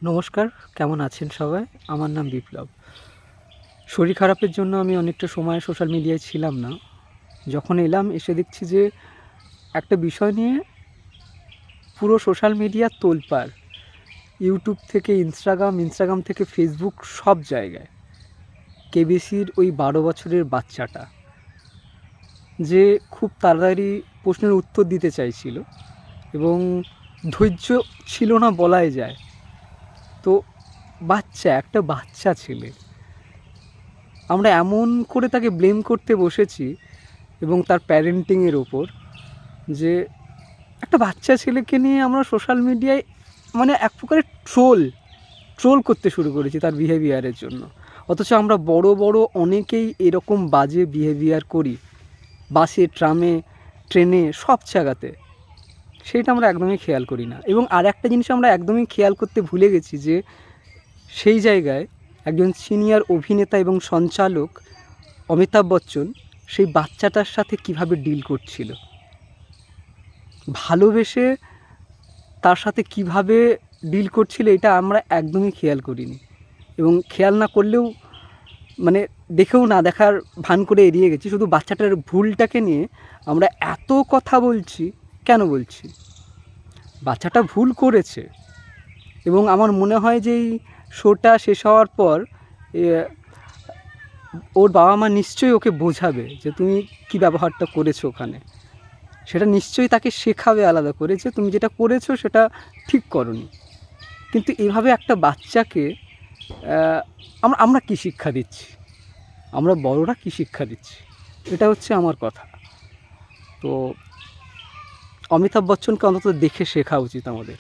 নমস্কার, কেমন আছেন সবাই? আমার নাম বিপ্লব। শরীর খারাপের জন্য আমি অনেকটা সময় সোশ্যাল মিডিয়ায় ছিলাম না। যখন এলাম এসে দেখছি যে একটা বিষয় নিয়ে পুরো সোশ্যাল মিডিয়া তোলপাড়। ইউটিউব থেকে ইনস্টাগ্রাম থেকে ফেসবুক, সব জায়গায়। কেবিসির ওই ১২ বছরের বাচ্চাটা যে খুব তাড়াতাড়ি প্রশ্নের উত্তর দিতে চাইছিল এবং ধৈর্য ছিল না বলাই যায়। তো একটা বাচ্চা ছেলে, আমরা এমন করে তাকে ব্লেম করতে বসেছি এবং তার প্যারেন্টিংয়ের ওপর, যে একটা বাচ্চা ছেলেকে নিয়ে আমরা সোশ্যাল মিডিয়ায় মানে এক প্রকারের ট্রোল করতে শুরু করেছি তার বিহেভিয়ারের জন্য। অথচ আমরা বড় বড় অনেকেই এরকম বাজে বিহেভিয়ার করি, বাসে, ট্রামে, ট্রেনে, সব জায়গাতে। সেটা আমরা একদমই খেয়াল করি না। এবং আর একটা জিনিস আমরা একদমই খেয়াল করতে ভুলে গেছি, যে সেই জায়গায় একজন সিনিয়র অভিনেতা এবং সঞ্চালক অমিতাভ বচ্চন সেই বাচ্চাটার সাথে কিভাবে ডিল করছিল, ভালোবেসে তার সাথে কিভাবে ডিল করছিল, এটা আমরা একদমই খেয়াল করিনি। এবং খেয়াল না করলেও মানে দেখেও না দেখার ভান করে এড়িয়ে গেছি। শুধু বাচ্চাটার ভুলটাকে নিয়ে আমরা এত কথা বলছি। কেন বলছি? বাচ্চাটা ভুল করেছে এবং আমার মনে হয় যে এই শোটা শেষ হওয়ার পর ওর বাবা মা নিশ্চয়ই ওকে বোঝাবে যে তুমি কী ব্যবহারটা করেছো ওখানে। সেটা নিশ্চয়ই তাকে শেখাবে আলাদা করে, যে তুমি যেটা করেছো সেটা ঠিক করোনি। কিন্তু এভাবে একটা বাচ্চাকে আমরা কী শিক্ষা দিচ্ছি? আমরা বড়রা কী শিক্ষা দিচ্ছি? এটা হচ্ছে আমার কথা। তো অমিতাভ বচ্চনকে অন্তত দেখে শেখা উচিত আমাদের।